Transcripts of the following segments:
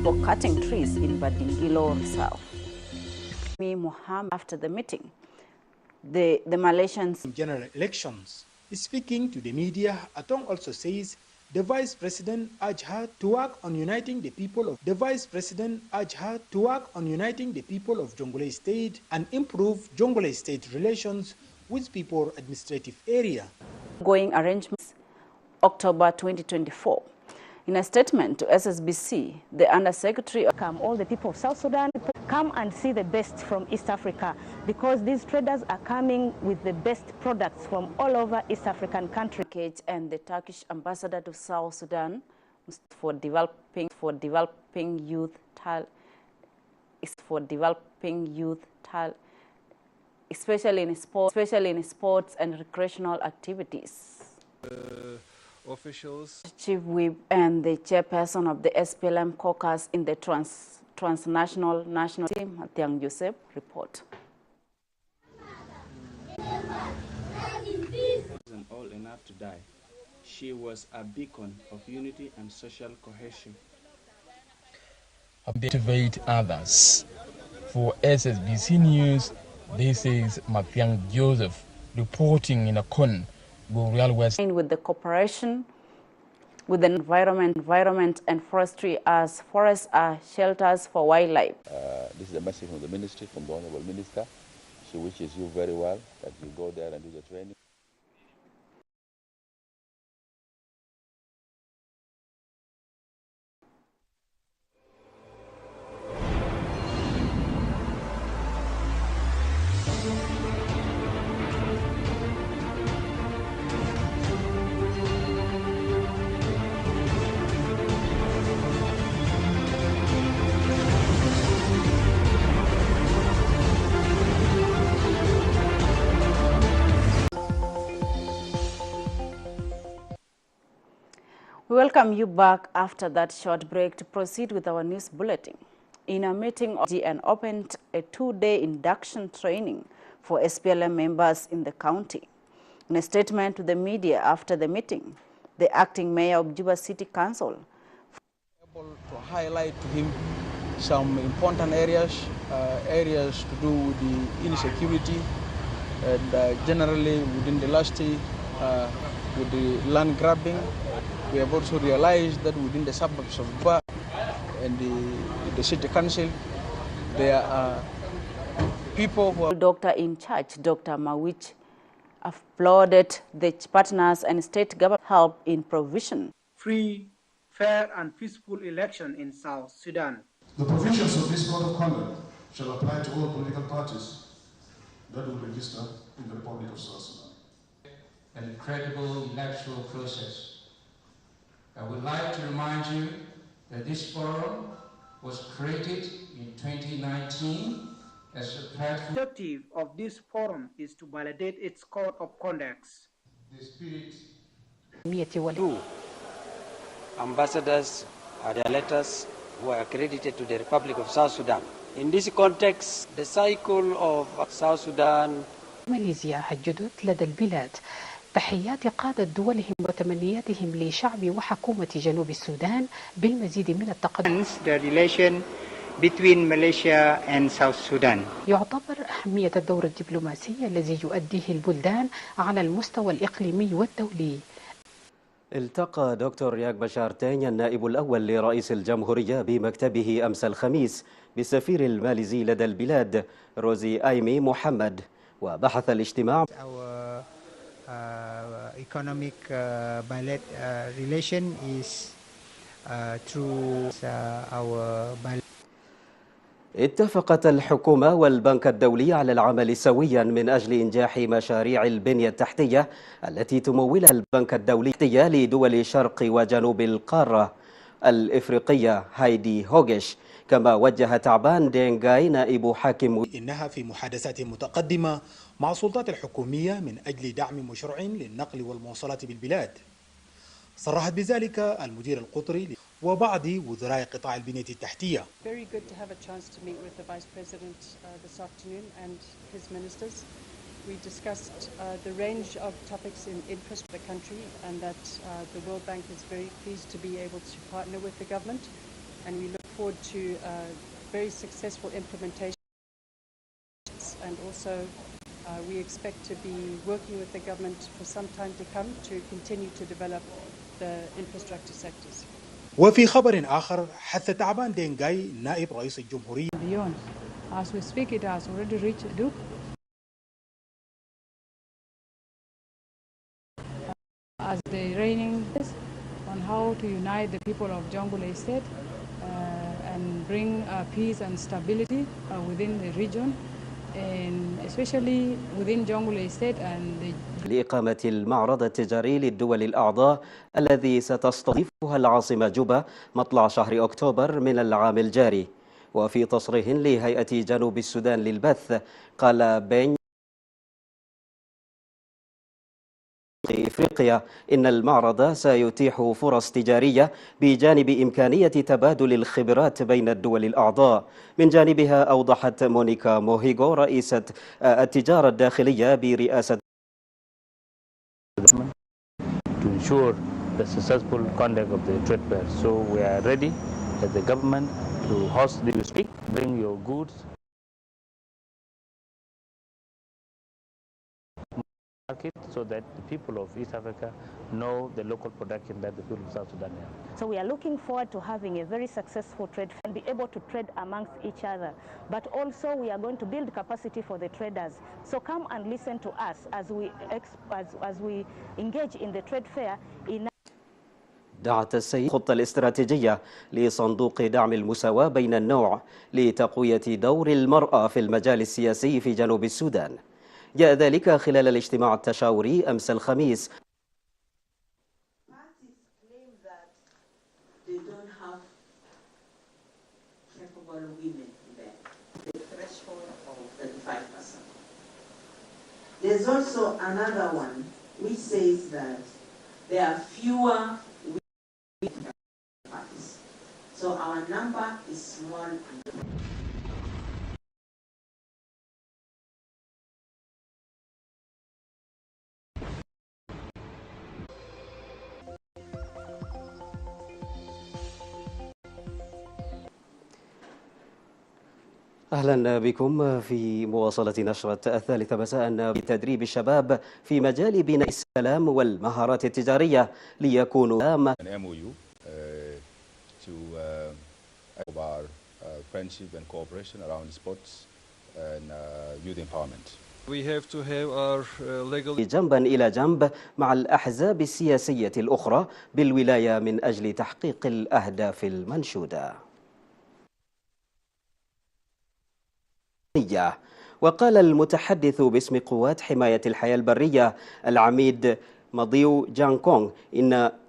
for cutting trees in Badingilo Reserve. Mohammed, after the meeting, the Malaysians general elections. Speaking to the media, Atong also says the Vice President urged her to work on uniting the people of Jonglei State and improve Jonglei State relations with people administrative area. Going arrangements October 2024. In a statement to SSBC, the Undersecretary all the people of South Sudan come and see the best from East Africa, because these traders are coming with the best products from all over East African countries. And the Turkish ambassador to South Sudan for developing youth talent, especially in sports and recreational activities. Officials, Chief Whip and the chairperson of the SPLM caucus in the transnational national team, Tiang Joseph, report. Wasn't old enough to die. She was a beacon of unity and social cohesion. Motivate others. For SSBC News, this is Mathiang Joseph reporting in Akon, Boreal West. With the cooperation with the environment and forestry, as forests are shelters for wildlife. This is a message from the ministry, from the Honorable Minister. She wishes you very well, that you go there and do the training. We welcome you back after that short break to proceed with our news bulletin. In a meeting, and opened a 2-day induction training for SPLM members in the county. In a statement to the media after the meeting, the acting mayor of Juba City Council able to highlight to him some important areas to do with the insecurity, and generally within the last year with the land grabbing. We have also realized that within the suburbs of Ba and the city council, there are people who are... Doctor in charge, Dr. Mawich, applauded the partners and state government help in provision. Free, fair and peaceful election in South Sudan. The provisions of this code of conduct shall apply to all political parties that will register in the Republic of South Sudan. A credible electoral process. I would like to remind you that this forum was created in 2019 as a platform. The objective of this forum is to validate its code of conduct. The spirit. Two ambassadors are the letters who are accredited to the Republic of South Sudan. In this context, the cycle of South Sudan. ماليزيا الجدد لدى البلاد. تحيات قادة دولهم وتمنياتهم لشعب وحكومة جنوب السودان بالمزيد من التقدم. The relation between Malaysia and South Sudan. يعتبر أهمية الدور الدبلوماسي الذي يؤديه البلدان على المستوى الإقليمي والدولي. التقى دكتور ياك بشار تاني النائب الأول لرئيس الجمهورية بمكتبه أمس الخميس بالسفير الماليزي لدى البلاد روزي آيمي محمد، وبحث الاجتماع economic relation is through our اتفقت الحكومة والبنك الدولي على العمل سويا من أجل إنجاح مشاريع البنية التحتية التي تمولها البنك الدولي لدول شرق وجنوب القارة الإفريقية هايدي هوغش. كما وجه تعبان دينغاي نائب حاكم إنها في محادثات متقدمة مع السلطات الحكومية من أجل دعم مشروع للنقل والمواصلات بالبلاد. صرحت بذلك المدير القطري وبعض وزراء قطاع البنية التحتية. Very good to have a chance to meet with the Vice President this afternoon and his ministers. We discussed the range of topics in interest for the country, and that the World Bank is very pleased to be able to partner with the government, and we look forward to very successful implementation, and also we expect to be working with the government for some time to come to continue to develop the infrastructure sectors. وفي خبر آخر حث تعبان دينغاي نائب رئيس الجمهورية As we speak, it has already reached Duke. As the training on how to unite the people of Jonglei Estate and bring peace and stability within the region, and especially within Jonglei Estate and the لإقامة المعرض التجاري للدول الأعضاء الذي ستستضيفها العاصمة جوبا مطلع شهر أكتوبر من العام الجاري. وفي تصريح لهيئة جنوب السودان للبث قال بين إفريقيا إن المعرض سيتيح فرص تجارية بجانب إمكانية تبادل الخبرات بين الدول الأعضاء. من جانبها أوضحت مونيكا موهيغو رئيسة التجارة الداخلية برئاسة to ensure the successful conduct of the trade fair. So we are ready as the government to host this week, bring your goods market so that the people of East Africa know the local production that the people of South Sudan have. So we are looking forward to having a very successful trade fair and be able to trade amongst each other. But also we are going to build capacity for the traders. So come and listen to us as we engage in the trade fair. دعت السيد الخطة الاستراتيجية لصندوق دعم المساواة بين النوع لتقوية دور المرأة في المجال السياسي في جنوب السودان. جاء ذلك خلال الاجتماع التشاوري أمس الخميس. There's also another one which says that there are fewer women parties. So our number is small. أهلا بكم في مواصلة نشرة الثالثة مساء بتدريب الشباب في مجال بناء السلام والمهارات التجارية ليكونوا MOU to our friendship and cooperation around sports and youth empowerment. We have to have our legal جنبا إلى جنب مع الأحزاب السياسية الأخرى بالولاية من أجل تحقيق الأهداف المنشودة. وقال المتحدث باسم قوات حماية الحياة البرية العميد مضيو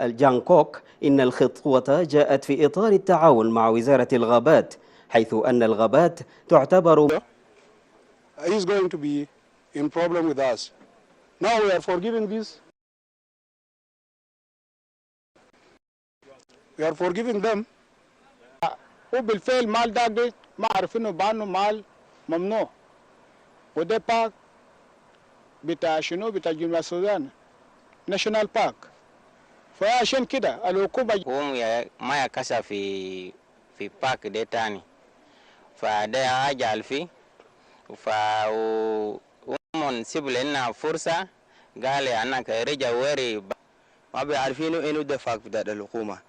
جانكوك إن الخطوة جاءت في إطار التعاون مع وزارة الغابات، حيث أن الغابات تعتبر is going to be in problem with us. Now we are forgiving this. We are forgiving them. وبالفعل مال ده ما عارفينه بانه مال ممنوع، وده بارك بتاع شنو بتاع جنوب السودان ناشونال بارك. فعشان كده الحكومه ما يكسر في بارك ده تاني، فده حاجه فيه ومن سيب لنا فرصه قال انك رجع وري ما بيعرفينه انه ده بارك بتاع الحكومه.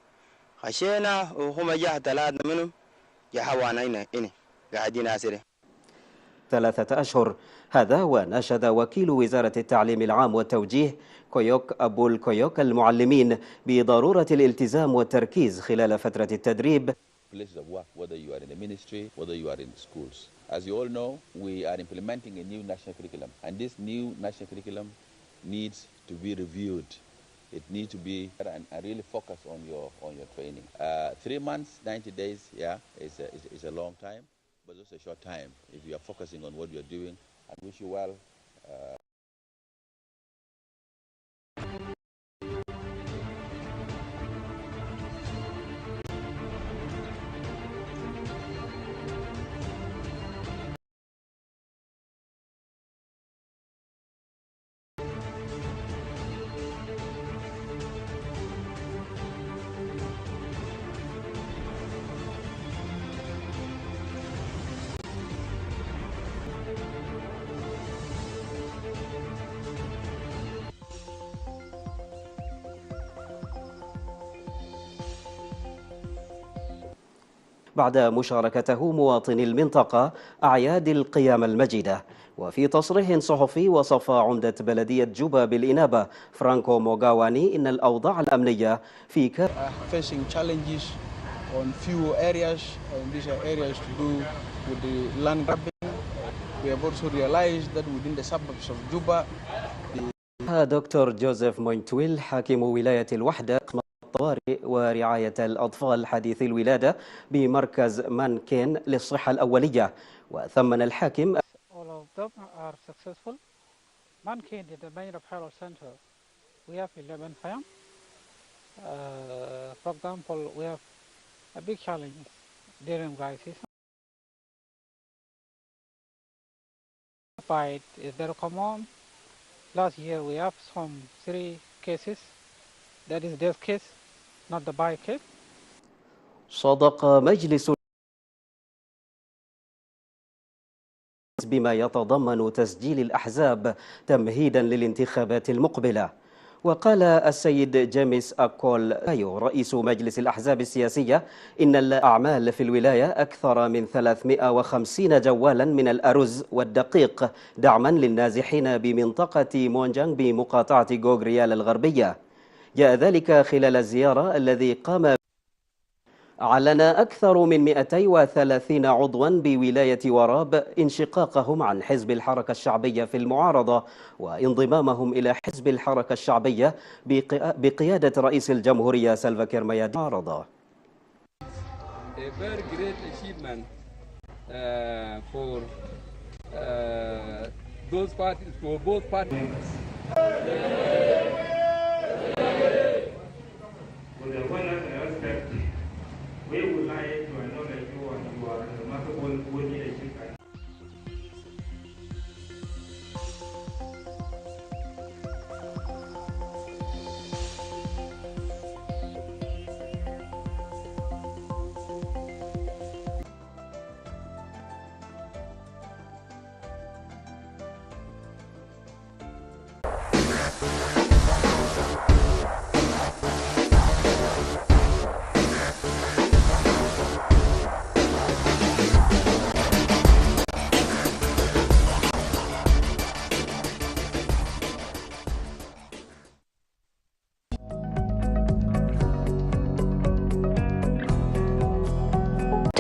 خشينا وهم جاء ثلاثه منهم جاء هنا قاعدين اسره 3 أشهر. هذا وناشد وكيل وزارة التعليم العام والتوجيه كويوك أبو الكويوك المعلمين بضرورة الالتزام والتركيز خلال فترة التدريب. Places of work, whether you are in the ministry, whether you are in schools. As you all know, we are implementing a new national curriculum, and this new national curriculum needs to be reviewed. It needs to be and really focus on your training. 3 months, 90 days, is a long time. But it's a short time if you are focusing on what you are doing. I wish you well. بعد مشاركته مواطني المنطقة أعياد القيامة المجيدة. وفي تصريح صحفي وصف عمدة بلدية جوبا بالإنابة فرانكو موغاواني إن الأوضاع الأمنية في facing challenges on few areas, and these are areas to do with the land grabbing. We have also realized that within the suburbs of Juba, دكتور جوزيف موينتويل حاكم ولاية الوحدة الطوارئ ورعاية الأطفال حديث الولادة بمركز مانكين للصحة الأولية، وثمن الحاكم All of them are successful. Mankin is the main referral center. We have 11 farms. For example, we have a big challenge during dry season. Bite is very common. Last year we have some 3 cases. That is death case, not the bite case. صادق مجلس بما يتضمن تسجيل الأحزاب تمهيدا للانتخابات المقبلة. وقال السيد جيمس أكول رئيس مجلس الأحزاب السياسية إن الأعمال في الولاية أكثر من 350 جوالا من الأرز والدقيق دعما للنازحين بمنطقة مونجانغ بمقاطعة غوغريال الغربية. جاء ذلك خلال الزيارة الذي قام أعلن أكثر من 230 عضوا بولاية وراب انشقاقهم عن حزب الحركة الشعبية في المعارضة وانضمامهم إلى حزب الحركة الشعبية بقيادة رئيس الجمهورية سلفا كير ميادين المعارضة. A very great achievement for those parties, for both parties. With the honor and respect, we would like to acknowledge you and your remarkable good leadership.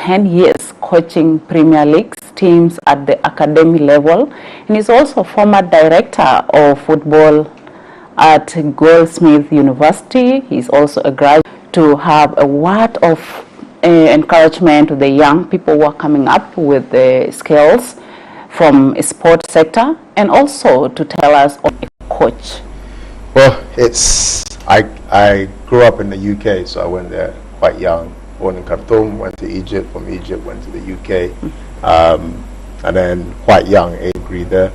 Years coaching Premier League teams at the academy level, and is also former director of football at Goldsmith University. He's also a graduate. To have a word of encouragement to the young people who are coming up with the skills from a sports sector, and also to tell us of a coach. Well, I grew up in the UK, so I went there quite young. Born in Khartoum, went to Egypt, from Egypt went to the UK, and then quite young, 8th grader,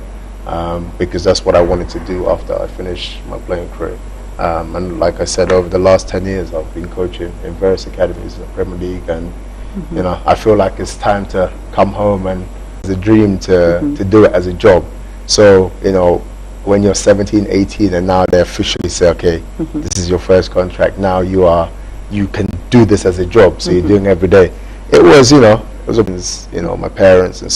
because that's what I wanted to do after I finished my playing career. And like I said, over the last 10 years, I've been coaching in various academies in the Premier League, and you know, I feel like it's time to come home, and it's a dream to do it as a job. So, you know, when you're 17, 18, and now they officially say, okay, this is your first contract, now you can do this as a job, so you're doing every day. It was, you know, my parents and